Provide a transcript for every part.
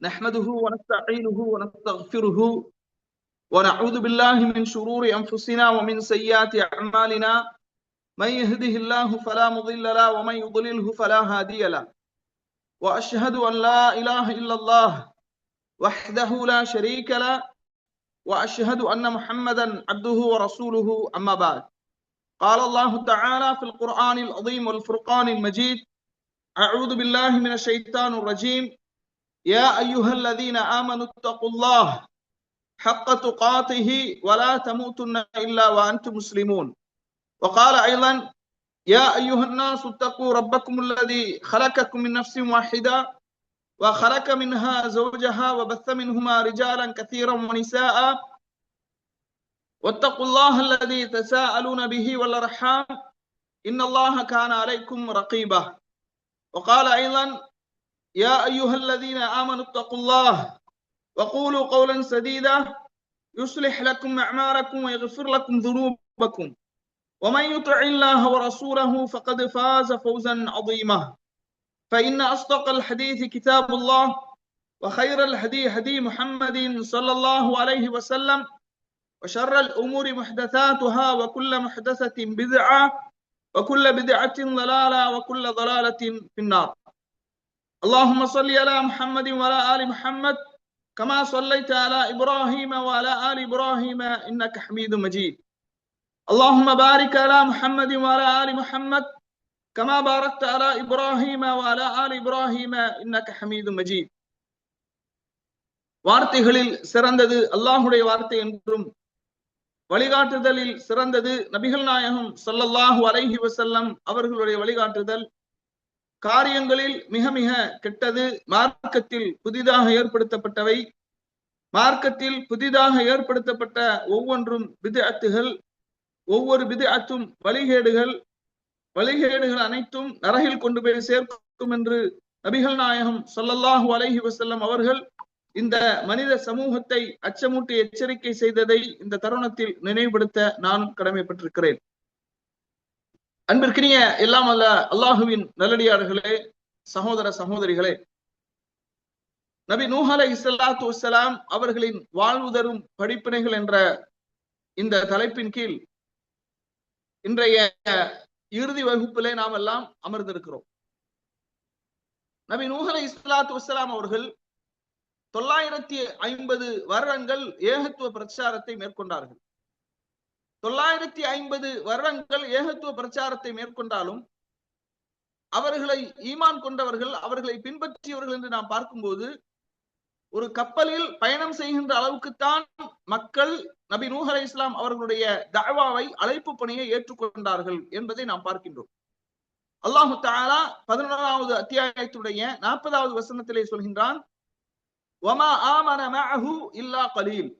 نحمده ونستعينه ونستغفره ونعوذ بالله من شرور أنفسنا ومن سيئات أعمالنا من يهده الله فلا مضل له ومن يضلله فلا هادي له وأشهد أن لا إله إلا الله وحده لا شريك له وأشهد أن محمدا عبده ورسوله أما بعد قال الله تعالى في القرآن العظيم والفرقان المجيد أعوذ بالله من الشيطان الرجيم يا أيها الذين آمنوا اتقوا الله حق تقاته ولا تموتن إلا وأنتم مسلمون وقال أيضا يا أيها الناس اتقوا ربكم الذي خلقكم من نفس واحدة وخلق منها زوجها وبث منهما رجالا كثيرا ونساء واتقوا الله الذي تساءلون به والأرحام إن الله كان عليكم رقيبا وقال أيضا يا أيها الذين آمنوا اتقوا الله وقولوا قولا سديدا يصلح لكم أعمالكم ويغفر لكم ذنوبكم ومن يطع الله ورسوله فقد فاز فوزا عظيما فإن أصدق الحديث كتاب الله وخير الهدي هدي محمد صلى الله عليه وسلم وشر الأمور محدثاتها وكل محدثة بدعة وكل بدعة ضلالة وكل ضلالة في النار اللهم صل على محمد وعلى آل محمد كما صليت على إبراهيم وعلى آل إبراهيم إنك حميد مجيد اللهم بارك على محمد وعلى آل محمد كما باركت على إبراهيم وعلى آل إبراهيم إنك حميد مجيد வார்த்தைகளில் சிறந்தது அல்லாஹ்வுடைய வார்த்தை என்றும் வழிகாட்டுதலில் சிறந்தது நபிகள் நாயகம் ஸல்லல்லாஹு அலைஹி வஸல்லம் அவர்களுடைய வழிகாட்டுதல் காரியங்களில் மிக மிக கெட்டது மார்க்கத்தில் புதிதாக ஏற்படுத்தப்பட்டவை மார்க்கத்தில் புதிதாக ஏற்படுத்தப்பட்ட ஒவ்வொன்றும் பித்அத்துகள் ஒவ்வொரு பித்அத்தும் வழிகேடுகள் அனைத்தும் நரகில் கொண்டு போய் சேர்க்கும் என்று நபிகள் நாயகம் ஸல்லல்லாஹு அலைஹி வஸல்லம் அவர்கள் இந்த மனித சமூகத்தை அச்சமூட்டி எச்சரிக்கை செய்ததை இந்த தருணத்தில் நினைவுபடுத்த நானும் கடமைப்பட்டிருக்கிறேன். அன்பிற்கினிய எல்லாம் அல்ல அல்லாஹுவின் நல்லடியார்களே, சகோதர சகோதரிகளே, நபி நூஹ் அலைஹிஸ்ஸலாத்து வஸ்ஸலாம் அவர்களின் வாழ்வு தரும் படிப்பினைகள் என்ற இந்த தலைப்பின் கீழ் இன்றைய இறுதி வகுப்பிலே நாம் எல்லாம் அமர்ந்திருக்கிறோம். நபி நூஹ் அலைஹிஸ்ஸலாத்து வஸ்ஸலாம் அவர்கள் 950 வருடங்கள் ஏகத்துவ பிரச்சாரத்தை மேற்கொண்டார்கள். 950 வருடங்கள் ஏகத்துவ பிரச்சாரத்தை மேற்கொண்டாலும் அவர்களை ஈமான் கொண்டவர்கள், அவர்களை பின்பற்றியவர்கள் என்று நாம் பார்க்கும்போது ஒரு கப்பலில் பயணம் செய்கின்ற அளவுக்குத்தான் மக்கள் நபி நூஹ் அலைஹிஸ்ஸலாம் அவர்களுடைய தஅவாவை, அழைப்பு பணியை ஏற்றுக்கொண்டார்கள் என்பதை நாம் பார்க்கின்றோம். அல்லாஹு தஆலா 11வது அத்தியாயத்துடைய 40வது வசனத்திலே சொல்கின்றான், வமா ஆமன மஅஹு இல்லா கலீல்.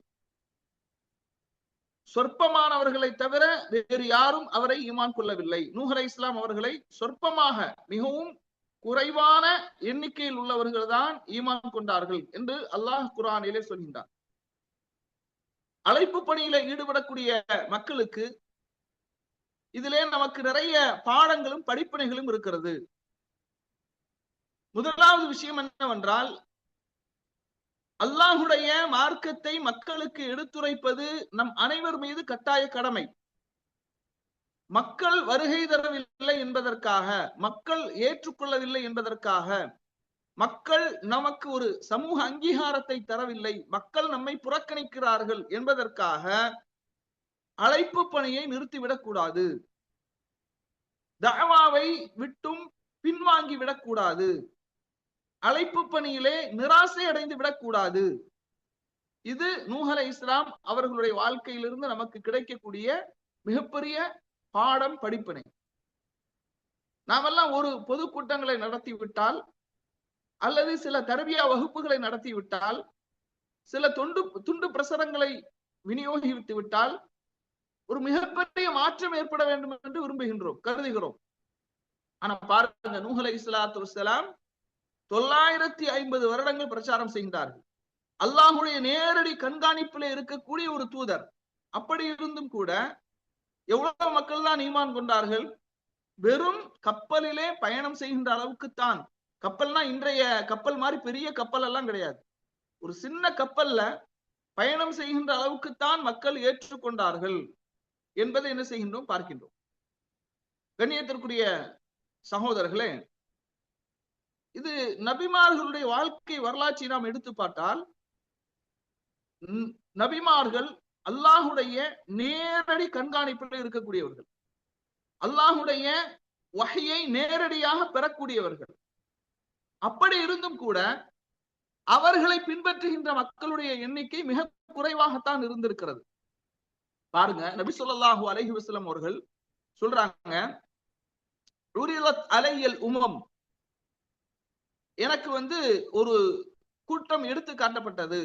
சொற்பமானவர்களை தவிர வேறு யாரும் அவரை ஈமான் கொள்ளவில்லை. நூஹ் அலைஹிஸ்ஸலாம் அவர்களை சொற்பமாக, மிகவும் குறைவான எண்ணிக்கையில் உள்ளவர்கள் தான் ஈமான் கொண்டார்கள் என்று அல்லாஹ் குர்ஆனிலே சொல்கின்றார். அழைப்பு பணியில ஈடுபடக்கூடிய மக்களுக்கு இதிலே நமக்கு நிறைய பாடங்களும் படிப்பினைகளும் இருக்கிறது. முதலாவது விஷயம் என்னவென்றால், அல்லாஹுடைய மார்க்கத்தை மக்களுக்கு எடுத்துரைப்பது நம் அனைவர் மீது கட்டாய கடமை. மக்கள் வருகை தரவில்லை என்பதற்காக, மக்கள் ஏற்றுக்கொள்ளவில்லை என்பதற்காக, மக்கள் நமக்கு ஒரு சமூக அங்கீகாரத்தை தரவில்லை, மக்கள் நம்மை புறக்கணிக்கிறார்கள் என்பதற்காக அழைப்பு பணியை நிறுத்திவிடக் கூடாது. தஅவாவை விட்டும் பின்வாங்கி விடக்கூடாது. அழைப்பு பணியிலே நிராசை அடைந்து விடக்கூடாது. இது நூஹ் அலைஹிஸ்ஸலாம் அவர்களுடைய வாழ்க்கையிலிருந்து நமக்கு கிடைக்கக்கூடிய மிகப்பெரிய பாடம், படிப்பினை. நாமெல்லாம் ஒரு பொதுக்கூட்டங்களை நடத்தி விட்டால், அல்லது சில தர்பியா வகுப்புகளை நடத்தி விட்டால், சில துண்டு பிரசுரங்களை விநியோகித்து விட்டால் ஒரு மிகப்பெரிய மாற்றம் ஏற்பட வேண்டும் என்று விரும்புகின்றோம், கருதுகிறோம். ஆனா பாருங்க, நூஹ் அலைஹிஸ்ஸலாத்து வஸ்ஸலாம் 950 வருடங்கள் பிரச்சாரம் செய்கின்றார்கள். அல்லாஹுடைய நேரடி கண்காணிப்பிலே இருக்கக்கூடிய ஒரு தூதர். அப்படி இருந்தும் கூட எவ்வளவு மக்கள் தான் ஈமான் கொண்டார்கள்? வெறும் கப்பலிலே பயணம் செய்கின்ற அளவுக்குத்தான். கப்பல்னா இன்றைய கப்பல் மாதிரி பெரிய கப்பல் எல்லாம் கிடையாது. ஒரு சின்ன கப்பல்ல பயணம் செய்கின்ற அளவுக்குத்தான் மக்கள் ஏற்றுக்கொண்டார்கள் என்பதை என்ன செய்கின்றோம், பார்க்கின்றோம். கண்ணியத்திற்குரிய சகோதரர்களே, இது நபிமார்களுடைய வாழ்க்கை வரலாற்றை நாம் எடுத்து பார்த்தால், நபிமார்கள் அல்லாஹுடைய நேரடி கண்காணிப்பில் இருக்கக்கூடியவர்கள், அல்லாஹுடைய வஹ்யை நேரடியாக பெறக்கூடியவர்கள். அப்படி இருந்தும் கூட அவர்களை பின்பற்றுகின்ற மக்களுடைய எண்ணிக்கை மிக குறைவாகத்தான் இருந்திருக்கிறது. பாருங்க, நபி ஸல்லல்லாஹு அலைஹி வஸல்லம் அவர்கள் சொல்றாங்க, உரிலத் அலையல் உமம், எனக்கு ஒரு கூட்டம் எடுத்து காட்டப்பட்டது.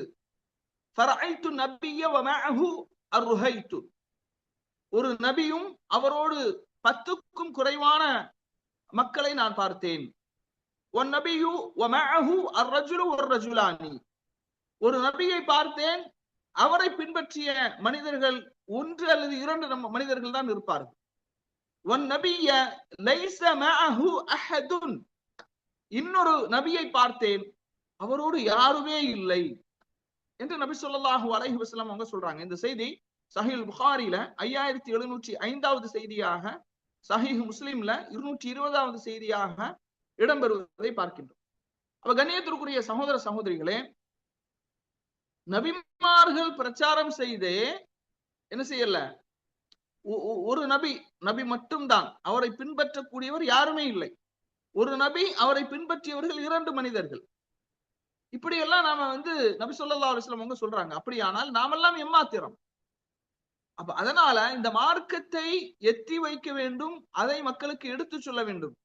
ஃபரஐது நபிய்ய வ மஅஹு அர்ஹைது, ஒரு நபியும் அவரோடு 10க்கும் குறைவான மக்களை நான் பார்த்தேன். ஒன் நபியு வ மஅஹு அர்ரஜுலு வர்ரஜுலானி, ஒரு நபியை பார்த்தேன், அவரை பின்பற்றிய மனிதர்கள் 1 அல்லது 2 மனிதர்கள் தான் இருப்பார்கள். ஒன் நபிய லைஸ மஅஹு அஹதுன், இன்னொரு நபியை பார்த்தேன், அவரோடு யாருமே இல்லை என்று நபி ஸல்லல்லாஹு அலைஹி வஸல்லம் அவங்க சொல்றாங்க. இந்த செய்தி சஹீஹ் புகாரில 5705வது செய்தியாக, சஹீஹ் முஸ்லிம்ல 220வது செய்தியாக இடம்பெறுவதை பார்க்கின்றோம். அப்ப கண்ணியத்திற்குரிய சகோதர சகோதரிகளே, நபிமார்கள் பிரச்சாரம் செய்தே என்ன செய்யல, ஒரு நபி மட்டும்தான், அவரை பின்பற்றக்கூடியவர் யாருமே இல்லை. ஒரு நபி, அவரை பின்பற்றியவர்கள் 2 மனிதர்கள். இப்படி எல்லாம் நாம நபி ஸல்லல்லாஹு அலைஹி வஸல்லம் அவங்க சொல்றாங்க. அப்படியானால் நாமெல்லாம் எம்மாத்திரம். அப்ப அதனால இந்த மார்க்கத்தை எத்தி வைக்க வேண்டும், அதை மக்களுக்கு எடுத்து சொல்ல வேண்டும்.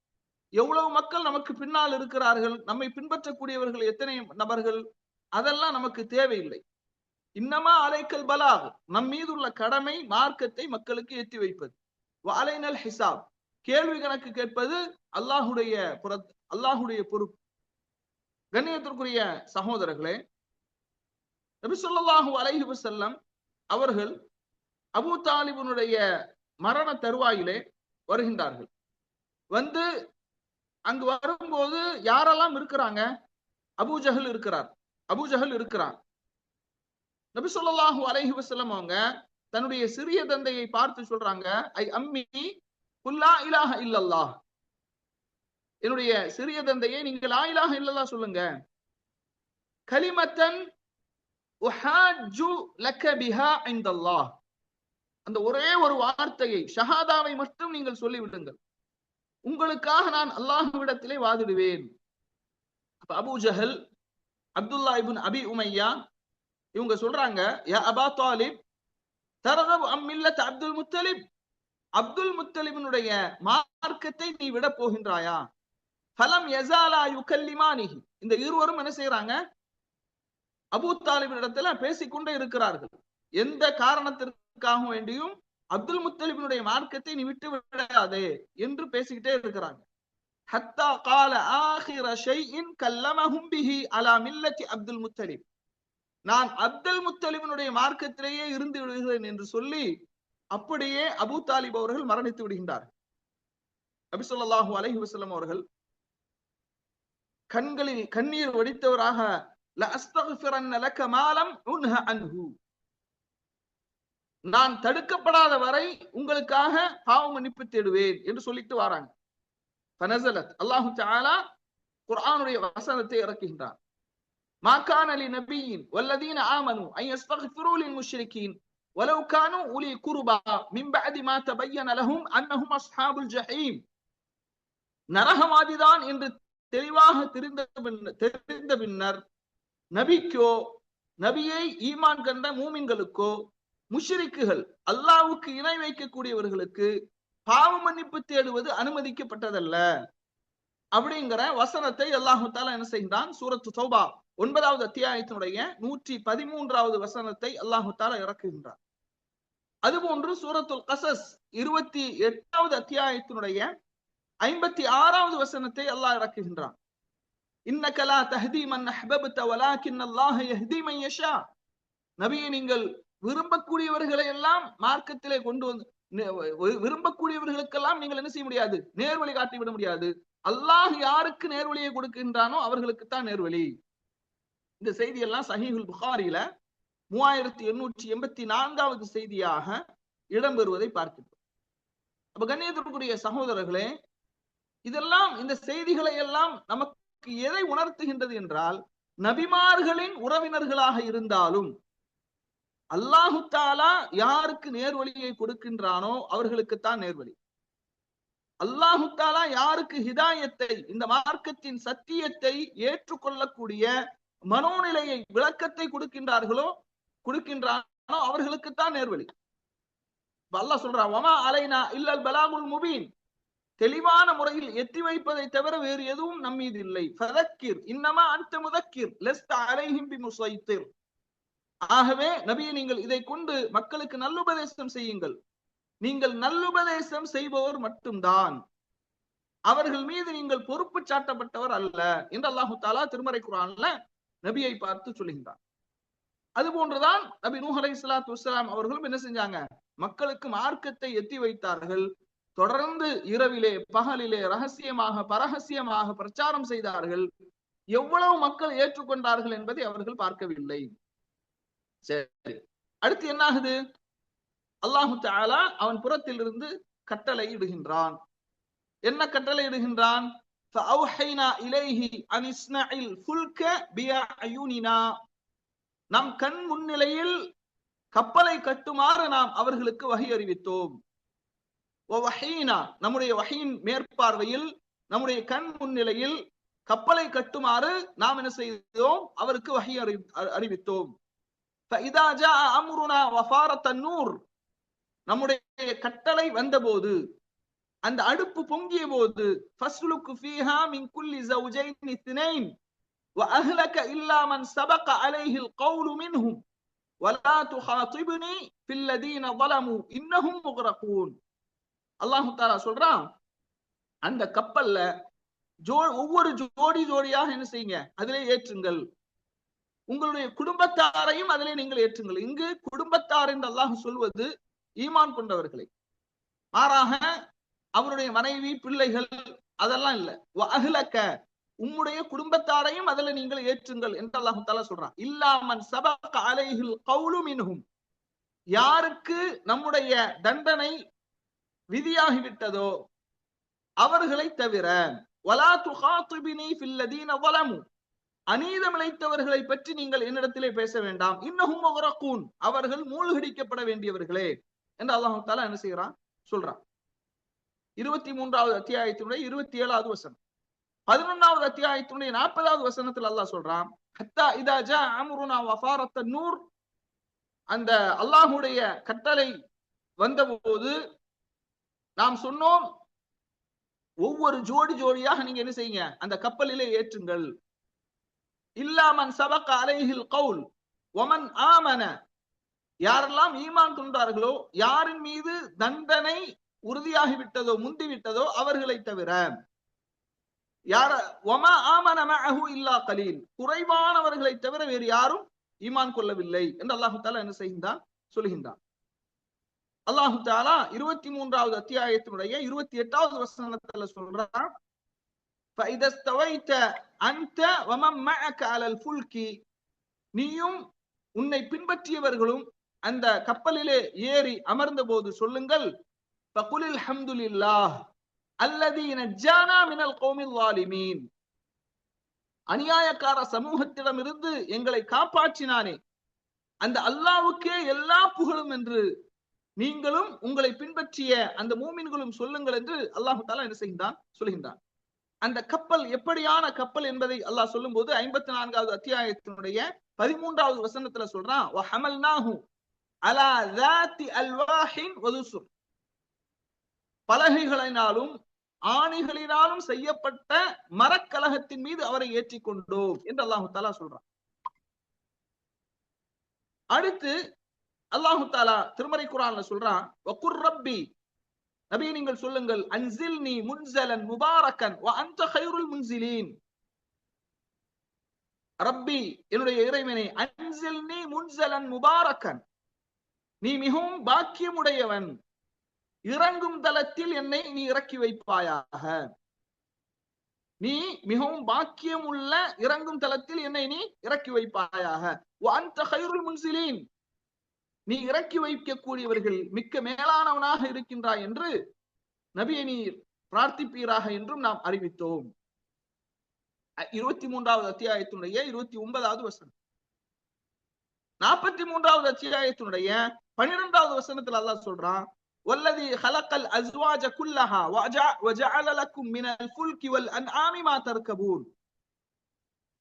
எவ்வளவு மக்கள் நமக்கு பின்னால் இருக்கிறார்கள், நம்மை பின்பற்றக்கூடியவர்கள் எத்தனை நபர்கள், அதெல்லாம் நமக்கு தேவையில்லை. இன்னமா அலைக்கல் பலாக், நம் மீது உள்ள கடமை மார்க்கத்தை மக்களுக்கு எத்தி வைப்பது. அலைனல் ஹிசாப், கேள்வி கணக்கு கேட்பது அல்லாஹுடைய பொறுப்பு. கண்ணியத்திற்குரிய சகோதரர்களே, நபி ஸல்லல்லாஹு அலைஹி வஸல்லம் அவர்கள் அபூ தாலிபுனுடைய மரண தருவாயிலே வருகின்றார்கள். அங்கு வரும்போது யாரெல்லாம் இருக்கிறாங்க? அபூஜஹல் இருக்கிறார். நபி ஸல்லல்லாஹு அலைஹி வஸல்லம் அவங்க தன்னுடைய சிறிய தந்தையை பார்த்து சொல்றாங்க, ஐ அம்மி குல் லா இலாஹ இல்லல்லாஹ், என்னுடைய சிறிய தந்தையை நீங்க லா இலாஹ இல்லல்லாஹ் சொல்லுங்க. கலிமத்தன் உஹாஜ்ஜு லக பிஹா இன்தல்லாஹ், அந்த ஒரே ஒரு வார்த்தையை, ஷஹாதாவை மட்டும் நீங்கள் சொல்லிவிடுங்கள், உங்களுக்காக நான் அல்லாஹ்விடத்திலே வாதிடுவேன். அப்ப அபூ ஜஹல், அப்துல்லா இப்னு அபி உமையா இவங்க சொல்றாங்க, யா அபா தாலிப் தரகபு அம் மில்லத் அப்துல் முத்தலிப், அப்துல் முத்தலிபினுடைய மார்க்கத்தை நீ விட போகின்றாயா? ஃபலம் யஸாலா யுகல்லிமானிஹி, இந்த இருவரும் என்ன செய்யறாங்க? அபூ தாலிபினிடத்துல பேசிக்கொண்டே இருக்கிறார்கள். எந்த காரணத்திற்காக வேண்டியும் அப்துல் முத்தலிபினுடைய மார்க்கத்தை நீ விட்டு விடாதே என்று பேசிக்கிட்டே இருக்கிறாங்க. ஹத்தா கால ஆகிர ஷைஇன் கல்லமஹும் பிஹி அலா மில்லத்தி அப்துல் முத்தலிப், நான் அப்துல் முத்தலிபினுடைய மார்க்கத்திலேயே இருந்து விடுகிறேன் என்று சொல்லி அப்படியே அபூ தாலிப் அவர்கள் மரணித்து விடுகின்றார். நபி ஸல்லல்லாஹு அலைஹி வஸல்லம் அவர்கள் கண்களில் கண்ணீர் வடித்தவராக, ல அஸ்தக்ஃபிரன்ன லக மா லம் உன்ஹ அன்ஹு, நான் தடுக்கப்படாத வரை உங்களுக்காக பாவ மன்னிப்பு தேடுவேன் என்று சொல்லிட்டு வராங்க. ஃபனஸலத், அல்லாஹ் தஆலா குர்ஆனுடைய வசனத்தை இறக்குகின்றார். மா கான லிநபிய்யின் வல்லதீன ஆமனு அன் யஸ்தக்ஃபிரு லில் முஷ்ரிகீன் வலவ் கானு உலி குர்பா மின் பஅதி மா தபய்யன லஹும் அன்னஹும் அஸ்ஹாபுல் ஜஹீம், நரகவாதிதான் என்று தெளிவாக தெரிந்த பின்னர் நபிக்கோ, நபியை ஈமான் கண்ட மூமின்களுக்கோ, முஷ்ரிக்குகள் அல்லாஹ்வுக்கு இணை வைக்கக்கூடியவர்களுக்கு பாவ மன்னிப்பு தேடுவது அனுமதிக்கப்பட்டதல்ல அப்படிங்கிற வசனத்தை அல்லாஹ் தஆலா என்ன செய்கிறான்? சூரத்து தௌபா 9வது அத்தியாயத்தினுடைய 113வது வசனத்தை அல்லாஹ் தஆலா இறக்குகின்றார். அதுபோன்று சூரத்துல் கஸஸ் 28வது அத்தியாயத்தினுடைய 56வது வசனத்தை அல்லாஹ் இறக்குகின்றான். இன்னக லா தஹ்தி மன் அஹ்பப்த வலாக்கின் அல்லாஹ் யஹ்தி மன் யஷா, நபியே நீங்கள் விரும்பக்கூடியவர்களை எல்லாம் மார்க்கத்திலே கொண்டு வந்து, விரும்பக்கூடியவர்களுக்கெல்லாம் நீங்கள் என்ன செய்ய முடியாது? நேர்வழி காட்டி விட முடியாது. அல்லாஹ் யாருக்கு நேர்வழியை கொடுக்கின்றானோ அவர்களுக்குத்தான் நேர்வழி. இந்த செய்தி எல்லாம் சஹீஹுல் புகாரில 3884வது செய்தியாக இடம்பெறுவதை பார்க்கிறோம். அப்ப கண்ணியத்திற்குரிய சகோதரர்களே, இதெல்லாம் இந்த செய்திகளை எல்லாம் நமக்கு எதை உணர்த்துகின்றது என்றால், நபிமார்களின் உறவினர்களாக இருந்தாலும் அல்லாஹு தஆலா யாருக்கு நேர்வழியை கொடுக்கின்றானோ அவர்களுக்குத்தான் நேர்வழி. அல்லாஹு தஆலா யாருக்கு ஹிதாயத்தை, இந்த மார்க்கத்தின் சத்தியத்தை ஏற்றுக்கொள்ளக்கூடிய மனோநிலையை, விளக்கத்தை கொடுக்கின்றானோ அவர்களுக்குத்தான் நேர்வழி. அல்லாஹ் சொல்றான், வமா அலைனா இல்லல் பலாகுல் முபீன், தெளிவான முறையில் எத்தி வைப்பதை தவிர வேறு எதுவும் நம்மீது இல்லை. ஃபதக்கிர் இன்னமா அன்த முதக்கிர் லஸ்த அலைஹிம் பிமுஸைத்திர். ஆகவே நபியே, நீங்கள் இதை கொண்டு மக்களுக்கு நல்லுபதேசம் செய்யுங்கள். நீங்கள் நல்லுபதேசம் செய்பவர் மட்டும்தான், அவர்கள் மீது நீங்கள் பொறுப்பு சாட்டப்பட்டவர் அல்ல என்று அல்லாஹு தஆலா திருமறை குர்ஆன்ல நபியை பார்த்து சொல்லுகின்றார். அது போன்றுதான் நபி நூஹ் அலைஹிஸ்ஸலாத்து வஸ்ஸலாம் அவர்களும் என்ன செஞ்சாங்க, மக்களுக்கு மார்க்கத்தை எத்தி வைத்தார்கள். தொடர்ந்து இரவிலே பகலிலே ரகசியமாக பரகசியமாக பிரச்சாரம் செய்தார்கள். எவ்வளவு மக்கள் ஏற்றுக்கொண்டார்கள் என்பதை அவர்கள் பார்க்கவில்லை. சரி, அடுத்து என்ன ஆகுது? அல்லாஹு தஆலா அவன் புறத்தில் இருந்து கட்டளை இடுகின்றான். என்ன கட்டளை இடுகின்றான்? ஃபஅவ்ஹைனா இலைஹி அன் இஸ்னஇல் ஃபுல்க பிஅயுனினா, நம் கண் முன்னிலையில் கப்பலை கட்டுமாறு நாம் அவர்களுக்கு வஹி அறிவித்தோம். வஹீனா, நம்முடைய வஹீன் மேற்பார்வையில் நம்முடைய கண் முன்னிலையில் கப்பலை கட்டுமாறு நாம் என்ன செய்தோம்? அவருக்கு வஹி அறிவித்தோம். ஃபஇதா ஜாஅ அம்ருனா வஃபாரத் அன்-நூர், நம்முடைய கட்டளை வந்தபோது, அந்த அடுப்பு பொங்கிய போது, ஃபஸ்லுக் ஃபீஹா மின் குல்லி ஸௌஜைன் இத்னைன் வஅஹ்லக இல்லா மன் சபக அலைஹில் கௌலு மின்ஹும் வலா துஹாதிப்னி ஃபில் லதீன ஸலமு இன்னஹும் முக்ரகூன். அல்லாஹ் தஆலா சொல்றான், அந்த கப்பல்ல ஒவ்வொரு ஜோடியாக என்ன செய்யுங்க, அதிலே ஏற்றுங்கள். உங்களுடைய குடும்பத்தாரையும் அதிலே நீங்கள் ஏற்றுங்கள். இங்கு குடும்பத்தார் என்று அல்லாஹ் சொல்வது ஈமான் கொண்டவர்களை, மாறாக அவருடைய மனைவி பிள்ளைகள் அதெல்லாம் இல்ல. வஅஹ்லக, உம்முடைய குடும்பத்தாரையும் அதில் நீங்கள் ஏற்றுங்கள் என்று அல்லாஹ் தஆலா சொல்றான். இல்லா மன் சபக அலைஹில் கௌலு மின்ஹும், யாருக்கு நம்முடைய தண்டனை விதியாகிவிட்டதோ அவர்களை தவிர. வலா துஹாதிபினி ஃபில் லதீன ஸலமு, அநீதம் இழைத்தவர்களை பற்றி நீங்கள் என்னிடத்திலே பேச வேண்டாம். இன்னஹும் முக்ரகூன், அவர்கள் மூழ்கடிக்கப்பட வேண்டியவர்களே என்று அல்லாஹ் தஆலா என்ன செய்யறான், சொல்றான். 23வது அத்தியாயத்தினுடைய 27வது வசனம், 11வது அத்தியாயத்தினுடைய 40வது வசனத்தில் அல்லாஹ் சொல்றான், ஹத்தா இதா ஜா அம்ருனா வஃபாரத் அன்-நூர், அந்த அல்லாஹ்வுடைய கட்டளை வந்தபோது நாம் சொன்னோம், ஒவ்வொரு ஜோடியாக நீங்க என்ன செய்யுங்க, அந்த கப்பலிலே ஏற்றுங்கள். இல்லா மன் சபக அலைஹில் கௌல் வமன் ஆமன, யாரெல்லாம் ஈமான் கொண்டார்களோ, யாரின் மீது தண்டனை உறுதியாகிவிட்டதோ முந்திவிட்டதோ அவர்களை தவிர. யார வமா ஆமன மஅஹு இல்லா கலீல், குறைவானவர்களை தவிர வேறு யாரும் ஈமான் கொள்ளவில்லை என்று அல்லாஹ் தஆலா என்ன செய்கின்றான், சொல்கின்றான். அல்லாஹ் தஆலா 23வது அத்தியாயத்தினுடைய 28வது வசனத்துல சொல்றான், فَإِذَا اسْتَوَيْتَ أَنْتَ وَمَنْ مَعَكَ عَلَى الْفُلْكِ, நீயும் உன்னை பின்பற்றியவர்களும் அந்த கப்பலிலே ஏறி அமர்ந்த போது சொல்லுங்கள், فَقُلِ الْحَمْدُ لِلَّهِ الَّذِي نَجَّانَا مِنَ الْقَوْمِ الظَّالِمِينَ, அநியாயக்கார சமூகத்திடமிருந்து எங்களை காப்பாற்றினானே அந்த அல்லாஹ்வுக்கே எல்லா புகழும் என்று நீங்களும் உங்களை பின்பற்றிய அந்த மூமின்களும் சொல்லுங்கள் என்று அல்லாஹ் தஆலா என்ன செய்கின்றான், சொல்கின்றான். அந்த கப்பல் எப்படியான கப்பல் என்பதை அல்லாஹ் சொல்லும் போது 54வது அத்தியாயத்தினுடைய 13வது வசனத்துல சொல்றான், வஹமல்நாஹு அலா ذات அல்வாஹ் வதுசுர், பலகைகளினாலும் ஆணிகளினாலும் செய்யப்பட்ட மரக்கலகத்தின் மீது அவரை ஏற்றிக்கொண்டோம் என்று அல்லாஹ் தஆலா சொல்றான். அடுத்து அல்லாஹ் தஆலா திருமறை குர்ஆன்ல சொல்றான், வகுர் ரப்பி, நபி நீங்கள் சொல்லுங்கள், அன்சில்னி முன்ஸலன் முபாரக்கன் வ அன்த கைருல் முன்ஸிலீன், ரப்பி என்னுடைய இறைவனே, அன்சில்னி முன்ஸலன் முபாரக்கன், நீ மிகவும் பாக்கியமுடையவன், இறங்கும் தலத்தில் என்னை நீ இறக்கி வைப்பாயாக. நீ மிகவும் பாக்கியம் உள்ள இறங்கும் தளத்தில் என்னை நீ இறக்கி வைப்பாயாக. நீ இறக்கி வைக்கக்கூடியவர்கள் மிக்க மேலானவனாக இருக்கின்றாய் என்று நபியை நீ பிரார்த்திப்பீராக என்றும் நாம் அறிவித்தோம். 23வது அத்தியாயத்தினுடைய 29வது வசனம். 43வது அத்தியாயத்தினுடைய 12வது வசனத்தில் அல்லாஹ் சொல்றான், வல்லதி ஹலக்கல் அஸ்வாஜ குல்லஹா வஜஅல லக்கும் மினல் ஃபுல்கி வல் அன்ஆமி மா தர்கபூன்.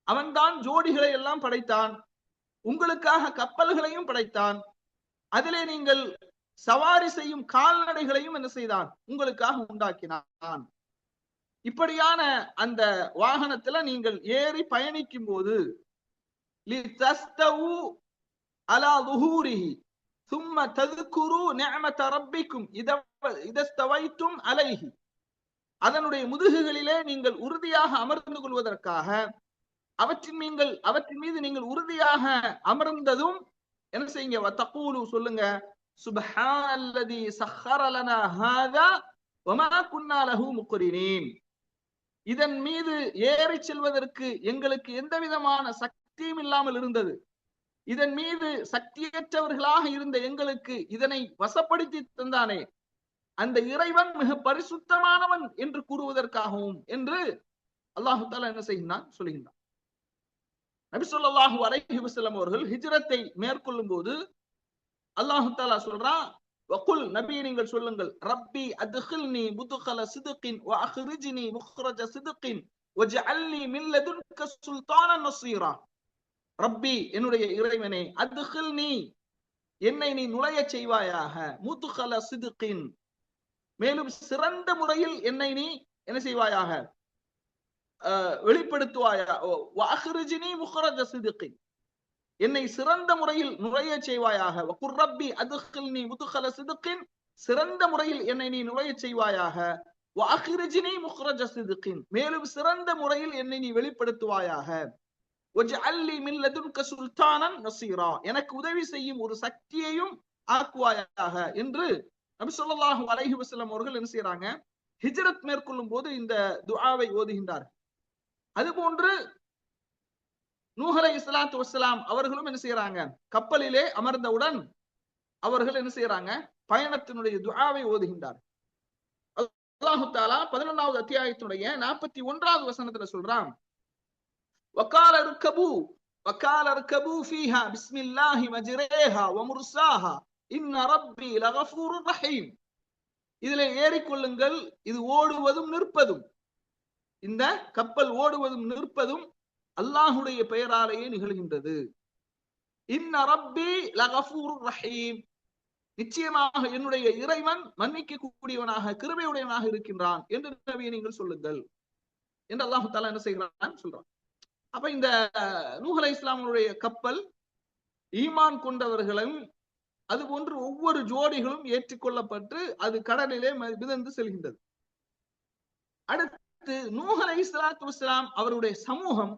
அவன்தான் ஜோடிகளை எல்லாம் படைத்தான், உங்களுக்காக கப்பல்களையும் படைத்தான், அதிலே நீங்கள் சவாரி செய்யும் கால்நடைகளையும் என்ன செய்தான், உங்களுக்காக உண்டாக்கினான். இப்படியான அந்த வாகனத்துல நீங்கள் ஏறி பயணிக்கும் போது அலா ظهوره ثم تذكروا نعمة ربكم إذا استويتم عليه. அதனுடைய முதுகுகளிலே நீங்கள் உறுதியாக அமர்ந்து கொள்வதற்காக அவற்றின் மீது நீங்கள் உறுதியாக அமர்ந்ததும் என்ன செய்யுங்க, வதகூலு சொல்லுங்க, சுப்ஹானல்லதி சஹ்ஹர லனா ஹாதா வமா குன்னா லஹு முக்ரினீன். இதன் மீது ஏறி செல்வதற்கு எங்களுக்கு எந்த விதமான சக்தியும் இல்லாமல் இருந்தது, இதன் மீது சக்தியற்றவர்களாக இருந்த எங்களுக்கு இதனை வசப்படுத்தி தந்தானே, அந்த இறைவன் மிக பரிசுத்தமானவன் என்று கூறுவதற்காகவும் என்று அல்லாஹு தஆலா என்ன செய்கின்றான், சொல்கின்றான். நபி ஸல்லல்லாஹு அலைஹி வஸல்லம் அவர்கள் ஹிஜ்ரத்தை மேற்கொள்ளும் போது அல்லாஹு தஆலா சொல்றான், வகுல் நபியை நீங்கள் சொல்லுங்கள், ரப்பி அத்கில்னி முத்கல சித்கின் வ அக்ரிஜ்னி முக்ரஜ சித்கின் வஜஅல்னி மின் லதுன்க சுல்தானன் நஸீரா. ரப்பி என்னுடைய இறைவனே, அத்கில்னி என்னை நீ நுழைய செய்வாயாக, முத்கல சித்கின் மேலும் சிறந்த முறையில் என்னை நீ என்ன செய்வாயாக, வெளிப்படுத்துவாயா, வ அக்ரிஜ்னி முக்ரஜ சித்கின் என்னை சிறந்த முறையில் நுழைய செய்வாயாக, வகுர் ரப்பி அத்கில்னி முத்கல சித்கின் சிறந்த முறையில் என்னை நீ நுழைய செய்வாயாக, வ அக்ரிஜ்னி முக்ரஜ சித்கின் மேலும் சிறந்த முறையில் என்னை நீ வெளிப்படுத்துவாயாக, வஜஅல்லி மின் லதுன்க சுல்தானன் நஸீரா எனக்கு உதவி செய்யும் ஒரு சக்தியையும் ஆக்குவாயாக என்று நபி ஸல்லல்லாஹு அலைஹி வஸல்லம் அவர்கள் என்ன செய்றாங்க, ஹிஜ்ரத் மேற்கொள்ளும் போது இந்த துஆவை ஓதுகின்றார். அதுபோன்று நூஹ் அலைஹிஸ்ஸலாத்து வஸ்ஸலாம் அவர்களும் என்ன செய்யறாங்க, கப்பலிலே அமர்ந்தவுடன் அவர்கள் என்ன செய்யறாங்க, பயணத்தினுடைய துஆவை ஓதுகின்றார். அல்லாஹ் தஆலா 11வது அத்தியாயத்தினுடைய 41வது வசனத்துல சொல்றான், وقال اركبوا فيها بسم الله مجريها ومرساها ان ربي لغفور رحيم. இதிலே ஏறிக்கொள்ளுங்கள், இது ஓடுவதும் நிற்பதும், இந்த கப்பல் ஓடுவதும் நிற்பதும் அல்லாஹுடைய பெயராலேயே நிகழ்கின்றது. இன்ன ரப்பி லகஃபூர் ரஹீம் நிச்சயமாக என்னுடைய இறைவன் மன்னிக்க கூடியவனாக கிருபையுடையவனாக இருக்கின்றான் என்று நபியை நீங்கள் சொல்லுங்கள் என்று அல்லாஹ் தஆலா என்ன செய்கிறான் சொல்றான். அப்ப இந்த நூஹ் அலைஹிஸ்ஸலாமுடைய கப்பல் ஈமான் கொண்டவர்களும் அதுபோன்று ஒவ்வொரு ஜோடிகளும் ஏற்றுக்கொள்ளப்பட்டு அது கடலிலே மிதந்து செல்கின்றது. அடுத்து நூஹ் அலைஹிஸ்ஸலாத்து வஸ்ஸலாம் அவருடைய சமூகம்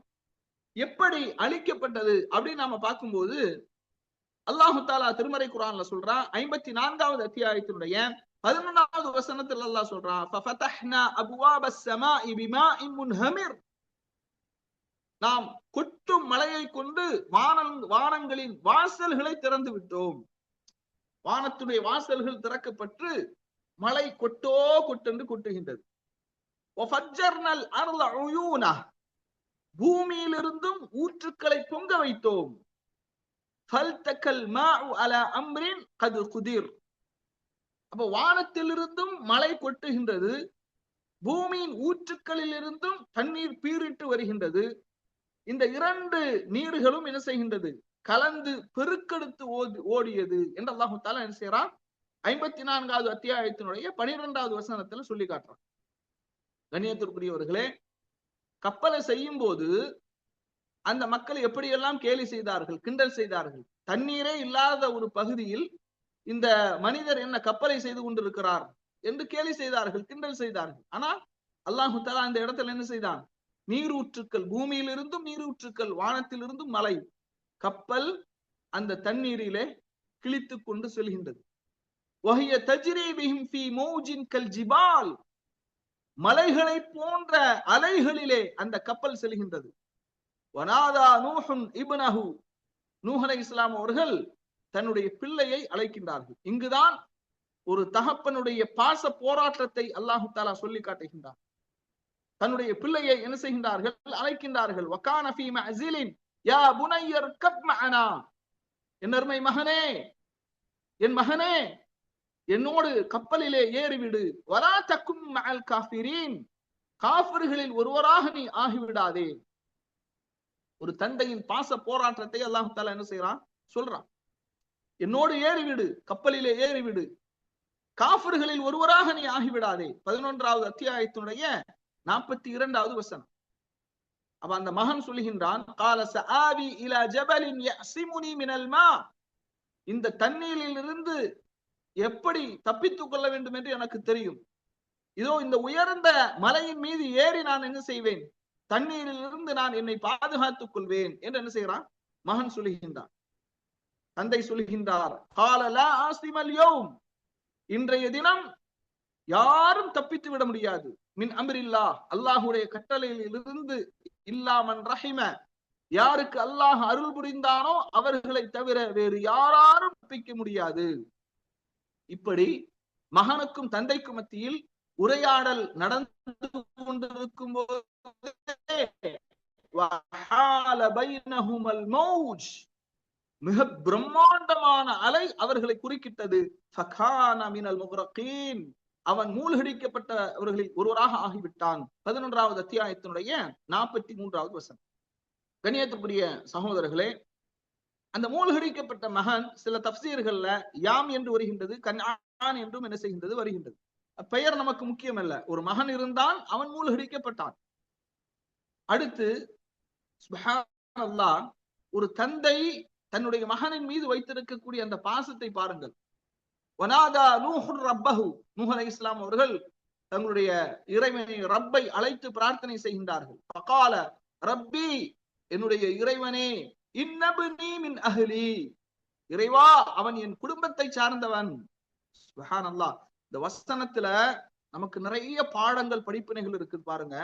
எப்படி அழிக்கப்பட்டது அப்படின்னு நாம பார்க்கும்போது அல்லாஹு தஆலா திருமறை குர்ஆன்ல சொல்றான், 54வது அத்தியாயத்தினுடைய 11வது வசனத்தில் அல்லாஹ் சொல்றான், ஃபஃபதஹ்னா அப்வாபஸ் ஸமாஇ பிமாஇன் முன்ஹமிர் நாம் கொட்டும் மழையை கொண்டு வானங்களின் வாசல்களை திறந்து விட்டோம். வானத்துடைய வாசல்கள் திறக்கப்பட்டு மழை கொட்டோ கொட்டென்று கொட்டுகின்றது. வஃபஜ்ஜர்னல் அர்த உயூனா பூமியிலிருந்தும் ஊற்றுக்களை பொங்க வைத்தோம். ஃபல்தகல் மாஉ அலா அம்ரின் கத் குதிர் அப்ப வானத்திலிருந்தும் மழை கொட்டுகின்றது, பூமியின் ஊற்றுக்களில் இருந்தும் தண்ணீர் பீரிட்டு வருகின்றது. இந்த இரண்டு நீர்களும் என்ன செய்கின்றது, கலந்து பெருக்கெடுத்து ஓடியது என்று அல்லாஹ் தஆலா என்ன செய்றான், 54வது அத்தியாயத்தினுடைய 12வது வசனத்துல சொல்லி காட்டுறான். கண்ணியத்திற்குரியவர்களே, கப்பலை செய்யும் போது அந்த மக்கள் எப்படியெல்லாம் கேலி செய்தார்கள், கிண்டல் செய்தார்கள். தண்ணீரே இல்லாத ஒரு பகுதியில் இந்த மனிதர் என்ன கப்பலை செய்து கொண்டிருக்கிறார் என்று கேலி செய்தார்கள், கிண்டல் செய்தார்கள். ஆனால் அல்லாஹ் தஆலா அந்த இடத்துல என்ன செய்தான், நீரூற்றுக்கள், பூமியிலிருந்தும் நீரூற்றுக்கள், வானத்திலிருந்தும் மழை, கப்பல் அந்த தண்ணீரிலே கிழித்து கொண்டு செல்கின்றது. வஹிய தஜ்ரி பிஹிம் ஃபீ மௌஜின் கல் ஜிபால் மலைகளை போன்ற அலைகளிலே அந்த கப்பல் செல்கின்றது. வனாதா நூஹுன் இப்னஹு, நூஹ் அலைஹிஸ்ஸலாம் அவர்கள் தன்னுடைய பிள்ளையை அழைக்கின்றார்கள். இங்குதான் ஒரு தகப்பனுடைய பாச போராட்டத்தை அல்லாஹு தஆலா சொல்லி காட்டுகின்றார். தன்னுடைய பிள்ளையை என்ன செய்கின்றார்கள்? அழைக்கின்றார்கள். வகான ஃபீ மஅஸிலின் யா புனைய இர்கப் மஅனா, என் அருமை மகனே, என் மகனே, என்னோடு கப்பலிலே ஏறிவிடு. வலா தகும் மஅல் காஃபிரீன், காஃபிர்களில் ஒருவராக நீ ஆகிவிடாதே. ஒரு தந்தையின் பாச போராட்டத்தை அல்லாஹ் தஆலா என்ன செய்றான்? சொல்றான். என்னோடு ஏறிவிடு, கப்பலிலே ஏறிவிடு, காஃபிர்களில் ஒருவராக நீ ஆகிவிடாதே. 11வது அத்தியாயத்தினுடைய 42வது வசனம். அப்ப அந்த மகன் சொல்லுகின்றான், கால சஆவி இலா ஜபலின் யஸிமுனி மினல் மா, இந்த தண்ணீரில் இருந்து எப்படி தப்பித்துக் கொள்ள வேண்டும் என்று எனக்கு தெரியும். இதோ இந்த உயர்ந்த மலையின் மீது ஏறி நான் என்ன செய்வேன்? தண்ணீரில் இருந்து நான் என்னை பாதுகாத்துக் கொள்வேன் என்று என்ன செய்யறான்? மகன் சொல்லுகின்றான். தந்தை சொல்லுகின்றார், கால லா ஆஸிமல் யௌம், இன்றைய தினம் யாரும் தப்பித்து விட முடியாது. மின் அம்ரில்லா, அல்லாஹ்வுடைய கட்டளையில் இருந்து, இல்லா மன் ரஹிம, யாருக்கு அல்லாஹ் அருள் புரிந்தானோ அவர்களை தவிர வேறு யாராரும் தப்பிக்க முடியாது. இப்படி மகனுக்கும் தந்தைக்கும் மத்தியில் உரையாடல் நடந்து கொண்டிருக்கும் போது மிக பிரம்மாண்டமான அலை அவர்களை குறுக்கிட்டது. அவன் மூழ்கடிக்கப்பட்டவர்களில் ஒருவராக ஆகிவிட்டான். 11வது அத்தியாயத்தினுடைய 43வது வசனம். கண்ணியத்துக்குரிய சகோதரர்களே, அந்த மூழ்கடிக்கப்பட்ட மகன் சில தஃப்சீர்கள்ல யாம் என்று வருகின்றது, கன்ஆன் என்றும் என்ன செய்கின்றது? வருகின்றது. பெயர் நமக்கு முக்கியம் அல்ல. ஒரு மகன் இருந்தான், அவன் மூழ்கடிக்கப்பட்டான். அடுத்து சுப்ஹானல்லாஹ், ஒரு தந்தை தன்னுடைய மகனின் மீது வைத்திருக்கக்கூடிய அந்த பாசத்தை பாருங்கள். வனாதா நூஹு ரப்பஹு, நூஹ் அலைஹிஸ்ஸலாம் அவர்கள் தங்களுடைய இறைவனை ரப்பை அழைத்து பிரார்த்தனை செய்கின்றார்கள். ஃபகால ரப்பி, என்னுடைய இறைவனே, இன்னப்னி மின் அஹ்லி, இறைவா அவன் என் குடும்பத்தை சார்ந்தவன். சுப்ஹானல்லாஹ், இந்த வசனத்துல நமக்கு நிறைய பாடங்கள், படிப்பினைகள் இருக்குது பாருங்க.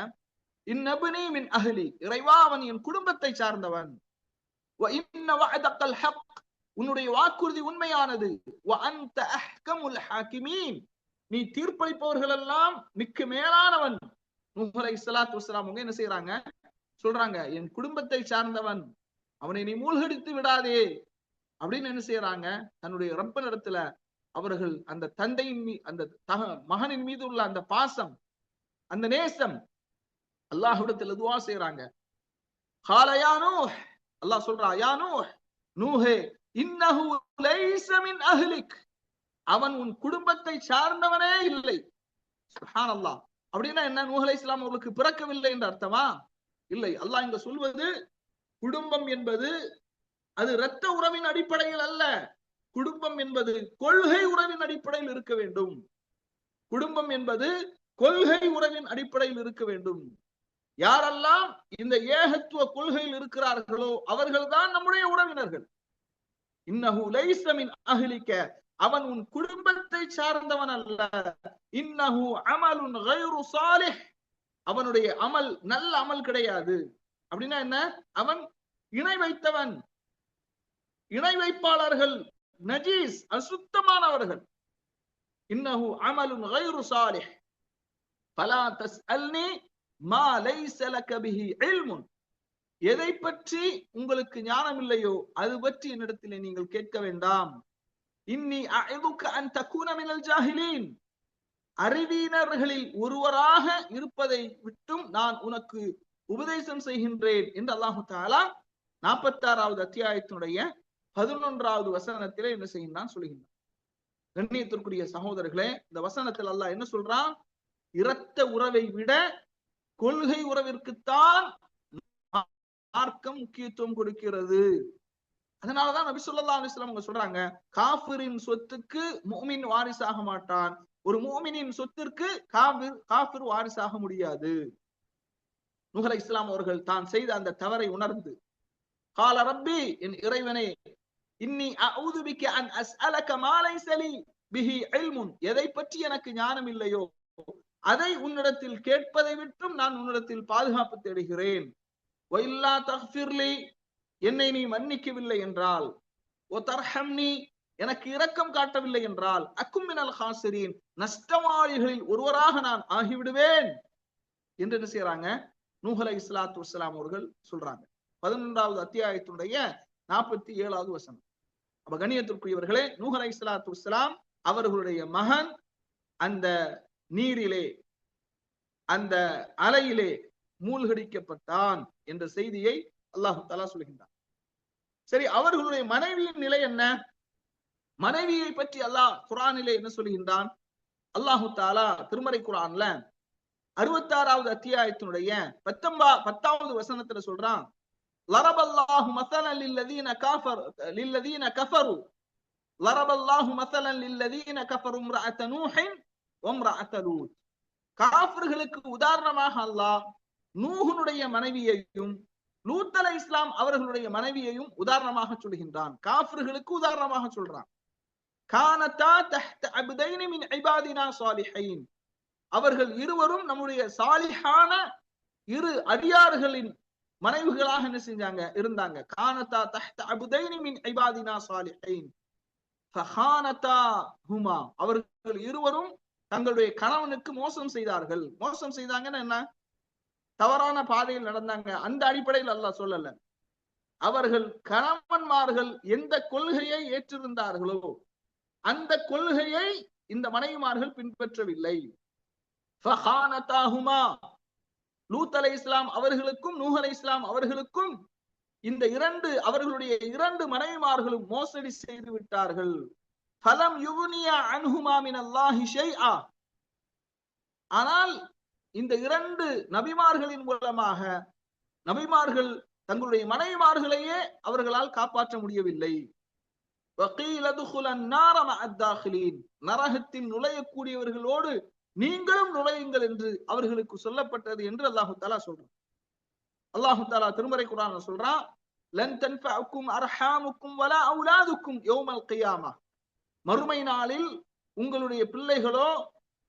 இன்னப்னி மின் அஹ்லி, இறைவா அவன் என் குடும்பத்தை சார்ந்தவன். வ இன்ன வஅதகல் ஹக், உன்னுடைய வாக்குறுதி உண்மையானது. வ அன்த அஹ்கமுல் ஹாகிமீன், நீ தீர்ப்பளிப்பவர்கள் எல்லாம் மிக்க மேலானவன். நூஹ் அலைஹிஸ்ஸலாத்து வஸ்ஸலாம் அவங்க என்ன செய்யறாங்க? சொல்றாங்க, என் குடும்பத்தை சார்ந்தவன், அவனை நீ மூழ்கடித்து விடாதே அப்படின்னு என்ன செய்யறாங்க? தன்னுடைய ரப்பனிடத்துல அவர்கள் அந்த தந்தையின் அந்த மகனின் மீது உள்ள அந்த பாசம், அந்த நேசம், அல்லாஹ்விடத்தில் துஆ செய்யறாங்க. கால யா நூஹ், அல்லாஹ் சொல்றா, யா நூஹ், நூஹே, இன்னஹு லைஸ மின் அஹ்லிக், அவன் உன் குடும்பத்தை சார்ந்தவனே இல்லை. சுப்ஹானல்லாஹ். அப்படின்னா என்ன? நூஹ் அலைஹிஸ்ஸலாம் அவர்களுக்கு பிறக்கவில்லை என்ற அர்த்தமா? இல்லை. அல்லாஹ் இங்க சொல்வது, குடும்பம் என்பது அது இரத்த உறவின் அடிப்படையில் அல்ல. குடும்பம் என்பது கொள்கை உறவின் அடிப்படையில் இருக்க வேண்டும். குடும்பம் என்பது கொள்கை உறவின் அடிப்படையில் இருக்க வேண்டும். யாரெல்லாம் இந்த ஏகத்துவ கொள்கையில் இருக்கிறார்களோ அவர்கள்தான் நம்முடைய உறவினர்கள். இன்னஹு லைஸ மின் அஹ்லிக, அவன் உன் குடும்பத்தை சார்ந்தவன் அல்ல. இன்னஹு அமலுன் கைரு சாலிஹ், அவனுடைய அமல் நல்ல அமல் கிடையாது. அப்படின்னா என்ன? அவன் இணை வைத்தவன். இணை வைப்பாளர்கள் நஜீஸ், அசுத்தமானவர்கள். இன்னஹு அமலுன் கைரு சாலிஹ் ஃபலா தஸ்அல்னி மா லைஸ லக பிஹி இல்முன், எதை பற்றி உங்களுக்கு ஞானம் இல்லையோ அது பற்றி என்னிடத்திலே நீங்கள் கேட்க வேண்டாம். இன்னி அஇதுக அன் தகூன மினல் ஜாஹிலீன், அறிவீனர்களில் ஒருவராக இருப்பதை விட்டும் நான் உனக்கு உபதேசம் செய்கின்றேன் என்று அல்லாஹு தஆலா 46வது அத்தியாயத்தினுடைய 11வது வசனத்திலே என்ன செய்கின்றான்? சொல்லுகின்றான். கண்ணியத்திற்குரிய சகோதரர்களே, இந்த வசனத்தில் அல்லாஹ் என்ன சொல்றான்? இரத்த உறவை விட கொள்கை உறவிற்குத்தான் மார்க்கம் முக்கியத்துவம் கொடுக்கிறது. அதனாலதான் நபி ஸல்லல்லாஹு அலைஹி வஸல்லம் அவங்க சொல்றாங்க, காஃபிரின் சொத்துக்கு முஃமின் வாரிசாக மாட்டான், ஒரு முஃமினின் சொத்திற்கு காஃபிர் வாரிசாக முடியாது. நூஹ் அலைஹிஸ்ஸலாம் அவர்கள் தான் செய்த அந்த தவறை உணர்ந்து, கால ரப்பி, என் இறைவனே, இன்னி அஊது பிக அன் அஸ்அலக மா லைஸ லி பிஹி இல்முன், எதை பற்றி எனக்கு ஞானம் இல்லையோ அதை உன்னிடத்தில் கேட்பதை விட்டும் நான் உன்னிடத்தில் பாதுகாப்பு தேடுகிறேன். வயில்லா தக்ஃபிர்லி, என்னை நீ மன்னிக்கவில்லை என்றால், ஓ தர்ஹம்னி, எனக்கு இரக்கம் காட்டவில்லை என்றால், அக்கும் மினல் ஹாசிரீன், நஷ்டவாளிகளில் ஒருவராக நான் ஆகிவிடுவேன் என்று என்ன செய்யறாங்க, நூஹ் அலைஹிஸ்ஸலாத்து வஸ்ஸலாம் அவர்கள் சொல்றாங்க. 11வது அத்தியாயத்தினுடைய 47வது வசனம். அப்ப கண்ணியத்திற்குரியவர்களே, நூஹ் அலைஹிஸ்ஸலாத்து வஸ்ஸலாம் அவர்களுடைய மகன் அந்த நீரிலே, அந்த அலையிலே மூழ்கடிக்கப்பட்டான் என்ற செய்தியை அல்லாஹு தஆலா சொல்கின்றான். சரி, அவர்களுடைய மனைவியின் நிலை என்ன? மனைவியை பற்றி அல்லாஹ் குர்ஆனிலே என்ன சொல்கின்றான்? அல்லாஹு தஆலா திருமறை குர்ஆன்ல 66வது அத்தியாயத்தினுடைய 10வது வசனத்துல சொல்றான், லரபல்லாஹு மஸலன் லில்லதீன கஃபரு லரபல்லாஹு மஸலன் லில்லதீன கஃபரு இம்ரஅத நூஹின் வ இம்ரஅத லூத். காஃபிர்களுக்கு உதாரணமாக அல்லாஹ் நூஹுனுடைய மனைவியையும் லூத் அலைஹிஸ்ஸலாம் அவர்களுடைய மனைவியையும் உதாரணமாக சொல்கின்றான். காஃபிர்களுக்கு உதாரணமாக சொல்றான். கானதா தஹ்த அப்தைனி மின் இபாதினா ஸாலிஹீன், அவர்கள் இருவரும் நம்முடைய சாலிஹான இரு அடியார்களின் மனைவிகளாக என்ன செஞ்சாங்க, இருந்தாங்க. கானதா தஹ்த அப்தைனி மின் இபாதினா ஸாலிஹீன் ஃபகானதாஹுமா, அவர்கள் இருவரும் தங்களுடைய கணவனுக்கு மோசம் செய்தார்கள். மோசம் செய்தாங்கன்னா என்ன, தவறான பாதையில் நடந்தாங்க. அந்த அடிப்படையில் அல்லாஹ் சொல்லல. அவர்கள் கணவன்மார்கள் எந்த கொள்கையை ஏற்றிருந்தார்களோ அந்த கொள்கையை இந்த மனைவிமார்கள் பின்பற்றவில்லை. ஃபகானதாஹுமா, லூத் அலைஹிஸ்ஸலாம் அவர்களுக்கும் நூஹ் அலைஹிஸ்ஸலாம் அவர்களுக்கும் இந்த அவர்களுடைய இரண்டு மனைவிமார்களும் மோசடி செய்து விட்டார்கள். ஃபலம் யுக்னியா அன்ஹுமா மினல்லாஹி ஷைஆ, ஆனால் இந்த இரண்டு நபிமார்களின் மூலமாக நபிமார்கள் தங்களுடைய மனைவிமார்களையே அவர்களால் காப்பாற்ற முடியவில்லை. வகீல துகுலன் நார மஅத் தாகிலீன், நரகத்தில் நுழையக்கூடியவர்களோடு நீங்களும் நுழையுங்கள் என்று அவர்களுக்கு சொல்லப்பட்டது என்று அல்லாஹு தஆலா சொல்றான். அல்லாஹு தஆலா திருமறை குர்ஆன்ல சொல்றான், லன் தன்ஃபஅக்கும் அர்ஹாமுக்கும் வலா அவுலாதுக்கும் யௌமல் கியாமா, மறுமை நாளில் உங்களுடைய பிள்ளைகளோ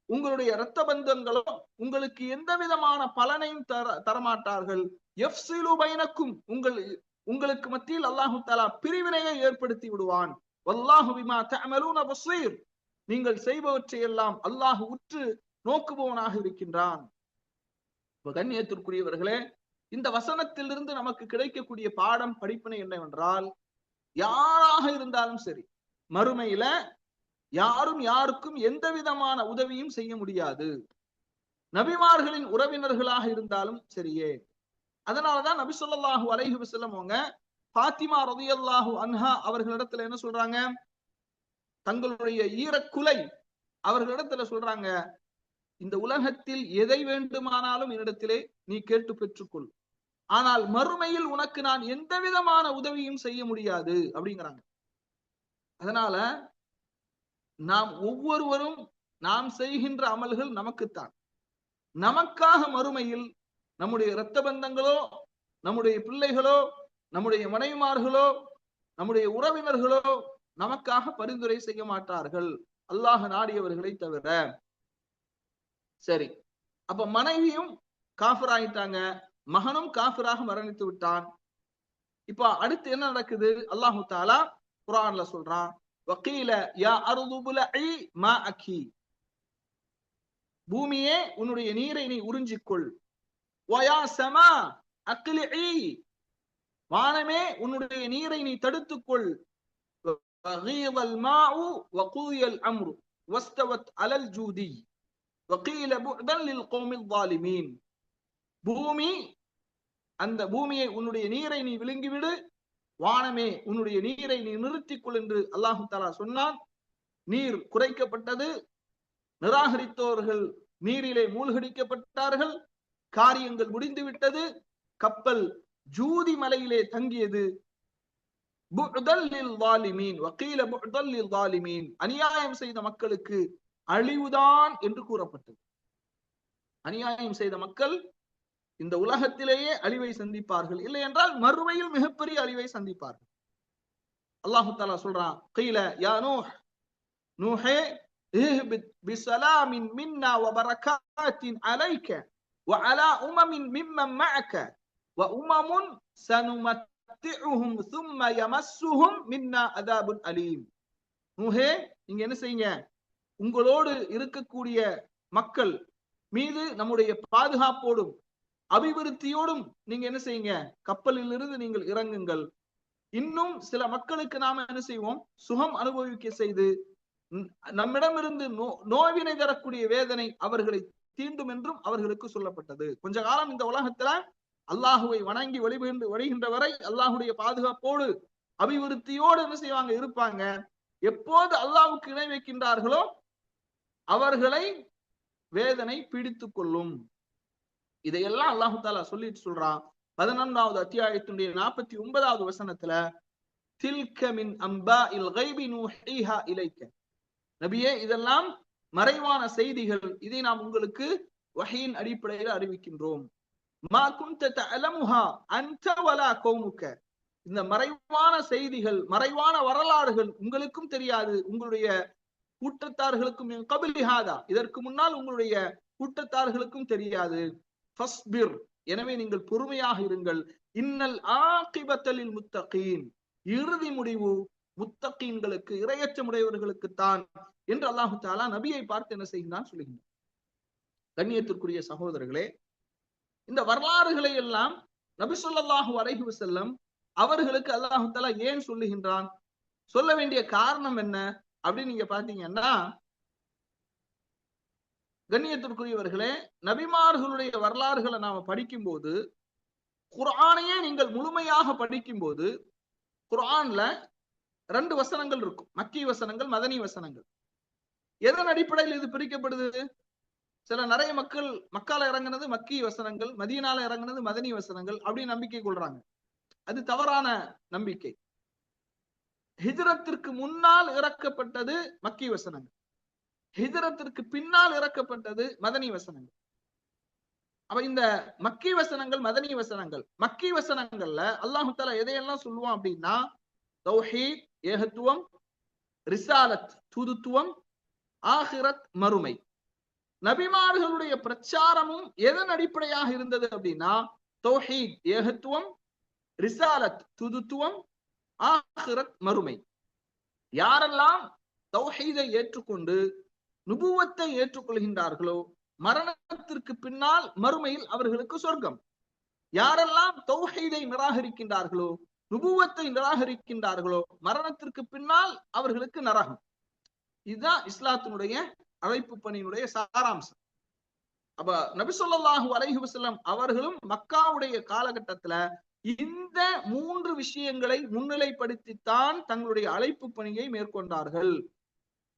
உங்களுடைய இரத்த பந்தங்களோ உங்களுக்கு எந்த விதமான பலனையும் தரமாட்டார்கள். யஃப்ஸிலு பைனக்கும், உங்களுக்கு மத்தியில் அல்லாஹு தஆலா பிரிவினையை ஏற்படுத்தி விடுவான். வல்லாஹு பிமா தஅமலூன பஸீர், நீங்கள் செய்பவற்றை எல்லாம் அல்லாஹ் உற்று நோக்குபவனாக இருக்கின்றான். கண்ணியத்திற்குரியவர்களே, இந்த வசனத்திலிருந்து நமக்கு கிடைக்கக்கூடிய பாடம், படிப்பினை என்னவென்றால், யாராக இருந்தாலும் சரி, மறுமையில யாரும் யாருக்கும் எந்த விதமான உதவியும் செய்ய முடியாது. நபிமார்களின் உறவினர்களாக இருந்தாலும் சரியே. அதனாலதான் நபி ஸல்லல்லாஹு அலைஹி வஸல்லம் அவங்க ஃபாத்திமா ரலியல்லாஹு அன்ஹா அவர்களிடத்துல என்ன சொல்றாங்க, தங்களுடைய ஈரக்குலை அவர்களிடத்துல சொல்றாங்க, இந்த உலகத்தில் எதை வேண்டுமானாலும் என்னிடத்திலே நீ கேட்டு பெற்றுக்கொள், ஆனால் மறுமையில் உனக்கு நான் எந்த விதமான உதவியும் செய்ய முடியாது அப்படிங்கிறாங்க. அதனால நாம் ஒவ்வொருவரும் நாம் செய்கின்ற அமல்கள் நமக்குத்தான். நமக்காக மறுமையில் நம்முடைய இரத்த பந்தங்களோ நம்முடைய பிள்ளைகளோ நம்முடைய மனைவிமார்களோ நம்முடைய உறவினர்களோ நமக்காக பரிந்துரை செய்ய மாட்டார்கள், அல்லாஹ் நாடியவர்களை தவிர. சரி, அப்ப மனைவியும் காஃபிர் ஆயிட்டாங்க, மகனும் காஃபிராக மரணித்து விட்டான். இப்ப அடுத்து என்ன நடக்குது? அல்லாஹு தஆலா குர்ஆன்ல சொல்றான், வகீல யா அர்து புலஇ மாஅகி, பூமியே உன்னுடைய நீரை நீ உறிஞ்சிக்கொள். வயா ஸமா அக்லிஇ, வானமே உன்னுடைய நீரை நீ தடுத்துக்கொள். வகீதல் மாஉ வகுதியல் அம்ரு வஸ்தவத் அலல் ஜூதி வகீல புஅதன் லில் கௌமில் ஸாலிமீன், பூமி, அந்த பூமியை உன்னுடைய நீரை நீ விழுங்கிவிடு, வானமே உன்னுடைய நீரை நீ நிறுத்திக்கொள் என்று அல்லாஹு தஆலா சொன்னான். நீர் குறைக்கப்பட்டது, நிராகரித்தோர்கள் நீரிலே மூழ்கடிக்கப்பட்டார்கள், காரியங்கள் முடிந்து விட்டது, கப்பல் ஜூதி மலையிலே தங்கியது. புஅதல் லில் ஸாலிமீன் வகீல புஅதல் லில் ஸாலிமீன், அநியாயம் செய்த மக்களுக்கு அழிவுதான் என்று கூறப்பட்டது. அநியாயம் செய்த மக்கள் இந்த உலகத்திலேயே அழிவை சந்திப்பார்கள், இல்லை என்றால் மறுமையில் மிகப்பெரிய அழிவை சந்திப்பார்கள். அல்லாஹு தஆலா சொல்றான், கீல யா நூஹ், நூஹே பிஸலாமின் மின்னா வ பரகாத்தின் அலைக வ அலா உமமின் மிம்மன் மஅக வ உமமுன் சனுமத்திஉஹும் ثم يمسهم மின்னா அதாபுன் அலீம். நூஹே, நீங்க என்ன செய்யுங்க, உங்களோடு இருக்கக்கூடிய மக்கள் மீது நம்முடைய பாதுகாப்போடும் அபிவிருத்தியோடும் நீங்க என்ன செய்யுங்க, கப்பலில் இருந்து நீங்கள் இறங்குங்கள். இன்னும் சில மக்களுக்கு நாம என்ன செய்வோம், சுகம் அனுபவிக்க செய்து நம்மிடமிருந்து நோவினை தரக்கூடிய வேதனை அவர்களை தீண்டும் என்றும் அவர்களுக்கு சொல்லப்பட்டது. கொஞ்ச காலம் இந்த உலகத்துல அல்லாஹுவை வணங்கி வழிகின்ற வரை அல்லாஹுடைய பாதுகாப்போடு அபிவிருத்தியோடு என்ன செய்வாங்க, இருப்பாங்க. எப்போது அல்லாஹ்வுக்கு இணை வைக்கின்றார்களோ அவர்களை வேதனை பிடித்துக் கொள்ளும். இதையெல்லாம் அல்லாஹு தாலா சொல்லிட்டு சொல்றான் 11வது அத்தியாயத்தினுடைய 49வது வசனத்துல, தில்க மின் அம்பாஇல் கைபி நூஹீஹா இலைக்க. நபியே, இதெல்லாம் மறைவான செய்திகள், இதை நாம் உங்களுக்கு வஹீயின் அடிப்படையில் அறிவிக்கின்றோம். மா குன்த தஅலமுஹா அன்த வலா கௌமுக. இந்த மறைவான செய்திகள், மறைவான வரலாறுகள் உங்களுக்கும் தெரியாது, உங்களுடைய கூட்டத்தார்களுக்கும் கபிலிஹாதா, இதற்கு முன்னால் உங்களுடைய கூட்டத்தார்களுக்கும் தெரியாது. ஃபஸ்பிர், எனவே நீங்கள் பொறுமையாக இருங்கள். இன்னல் ஆகிபத்தலில் முத்தகீன், இறுதி முடிவு முத்தகீன்களுக்கு, இரையச்சமுடையவர்களுக்கு தான் என்று அல்லாஹு தஆலா நபியை பார்த்து என்ன செய்கிறான் சொல்லுகின்றான். கண்ணியத்திற்குரிய சகோதரர்களே, இந்த வரலாறுகளை எல்லாம் நபி ஸல்லல்லாஹு அலைஹி வஸல்லம் அவர்களுக்கு அல்லாஹு தஆலா ஏன் சொல்லுகின்றான், சொல்ல வேண்டிய காரணம் என்ன அப்படின்னு நீங்க பாத்தீங்கன்னா, கண்ணியத்திற்குரியவர்களே, நபிமார்களுடைய வரலாறுகளை நாம படிக்கும் போது, குர்ஆனையே நீங்கள் முழுமையாக படிக்கும் போது, குர்ஆன்ல 2 வசனங்கள் இருக்கும், மக்கி வசனங்கள், மதனி வசனங்கள். எதன் அடிப்படையில் இது பிரிக்கப்படுது? நிறைய மக்கள் மக்கால இறங்குனது மக்கி வசனங்கள், மதீனால இறங்குனது மதனி வசனங்கள் அப்படின்னு நம்பிக்கை கொள்றாங்க. அது தவறான நம்பிக்கை. ஹிஜ்ரத்திற்கு முன்னால் இறக்கப்பட்டது மக்கி வசனங்கள், ஹிஜ்ரத்திற்கு பின்னால் இறக்கப்பட்டது மதனி வசனங்கள். அப்ப இந்த மக்கி வசனங்கள், மதனி வசனங்கள், மக்கி வசனங்கள்ல அல்லாஹு தஆலா எதையெல்லாம் சொல்லுவான் அப்படின்னா, தௌஹீத் ஏகத்துவம், ரிசாலத் தூதுத்துவம், ஆகிரத் மறுமை. நபிமார்களுடைய பிரச்சாரமும் எதன் அடிப்படையாக இருந்தது அப்படின்னா, தௌஹீத் ஏகத்துவம், ரிசாலத் தூதுத்துவம், ஆகிரத் மறுமை. யாரெல்லாம் தௌஹீதை ஏற்றுக்கொண்டு நுபுவத்தை ஏற்றுக்கொள்கின்றார்களோ மரணத்திற்கு பின்னால் மறுமையில் அவர்களுக்கு சொர்க்கம். யாரெல்லாம் தௌஹீதை நிராகரிக்கின்றார்களோ, நுபுவத்தை நிராகரிக்கின்றார்களோ, மரணத்திற்கு பின்னால் அவர்களுக்கு நரகம். இதுதான் இஸ்லாத்தினுடைய அழைப்பு பணியினுடைய சாராம்சம். அப்ப நபி ஸல்லல்லாஹு அலைஹி வஸல்லம் அவர்களும் மக்காவுடைய காலகட்டத்துல இந்த 3 விஷயங்களை முன்னிலைப்படுத்தித்தான் தங்களுடைய அழைப்பு பணியை மேற்கொண்டார்கள்.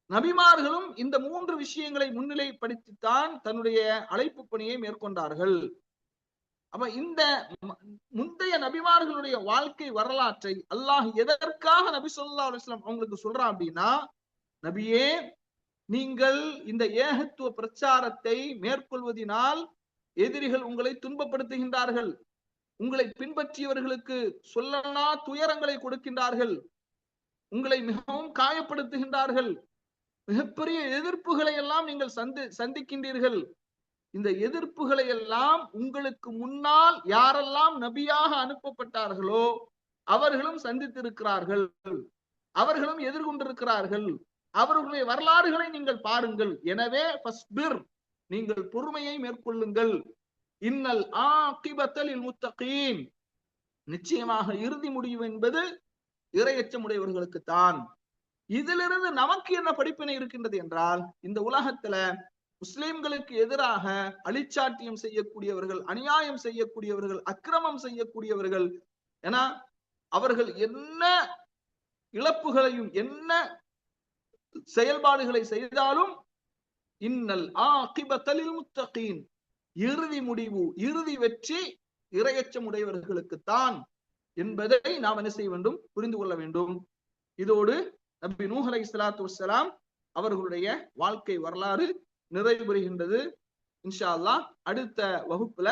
நபிமார்களும் இந்த 3 விஷயங்களை முன்னிலைப்படுத்தித்தான் தன்னுடைய அழைப்பு பணியை மேற்கொண்டார்கள். அப்ப இந்த முந்தைய நபிமார்களுடைய வாழ்க்கை வரலாற்றை அல்லாஹ் எதற்காக நபி ஸல்லல்லாஹு அலைஹி வஸல்லம் அவங்களுக்கு சொல்றான் அப்படின்னா, நபியே, நீங்கள் இந்த ஏகத்துவ பிரச்சாரத்தை மேற்கொள்வதனால் எதிரிகள் உங்களை துன்பப்படுத்துகின்றார்கள், உங்களை பின்பற்றியவர்களுக்கு சொல்லனா துயரங்களை கொடுக்கின்றார்கள், உங்களை மிகவும் காயப்படுத்துகின்றார்கள், மிகப்பெரிய எதிர்ப்புகளை எல்லாம் நீங்கள் சந்திக்கின்றீர்கள். இந்த எதிர்ப்புகளை எல்லாம் உங்களுக்கு முன்னால் யாரெல்லாம் நபியாக அனுப்பப்பட்டார்களோ அவர்களும் சந்தித்திருக்கிறார்கள், அவர்களும் எதிர்கொண்டிருக்கிறார்கள். அவர்களுடைய வரலாறுகளை நீங்கள் பாருங்கள். எனவே ஃபஸ்பிர், நீங்கள் பொறுமையை மேற்கொள்ளுங்கள். இன்னல் ஆகிபத்தலில் முத்தகீன், நிச்சயமாக இறுதி முடிவு என்பது இரையச்சமுடையவர்களுக்கு தான். இதிலிருந்து நமக்கு என்ன படிப்பினை இருக்கின்றது என்றால், இந்த உலகத்துல முஸ்லிம்களுக்கு எதிராக அழிச்சாட்டியம் செய்யக்கூடியவர்கள், அநியாயம் செய்யக்கூடியவர்கள், அக்கிரமம் செய்யக்கூடியவர்கள், ஏன்னா அவர்கள் என்ன இழப்புகளையும் என்ன செயல்பாடுகளை செய்தாலும் இன்னல் ஆகிபத்தலில் முத்தகீன், இறுதி முடிவு, இறுதி வெற்றி இரையச்சமுடையவர்களுக்கு தான் என்பதை நாம் என்ன செய்ய வேண்டும், புரிந்து கொள்ள வேண்டும். இதோடு நபி நூஹ் அலைஹிஸ்ஸலாத்து வஸ்ஸலாம் அவர்களுடைய வாழ்க்கை வரலாறு நிறைவு பெறுகின்றது. இன்ஷா அல்லாஹ் அடுத்த வகுப்புல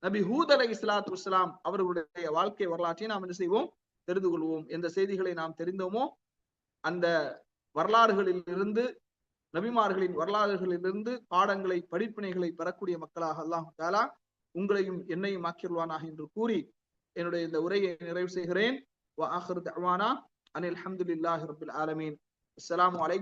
நபி ஹூத் அலைஹிஸ்ஸலாத்து வஸ்ஸலாம் அவர்களுடைய வாழ்க்கை வரலாற்றை நாம் என்ன செய்வோம், தெரிந்து கொள்வோம். எந்த செய்திகளை நாம் தெரிந்தோமோ அந்த வரலாறுகளில் இருந்து நபிமார்களின் வரலாறுகளிலிருந்து பாடங்களை படிப்பினைகளை பெறக்கூடிய மக்களாக அல்லாஹ் தஆலா உங்களையும் என்னையும் ஆக்கிடுவானாக என்று கூறி என்னுடைய இந்த உரையை நிறைவு செய்கிறேன். வ ஆகிரு தஅவானா அனில் ஹம்துலில்லாஹி ரப்பில் ஆலமீன். அஸ்ஸலாமு அலைக்கும்.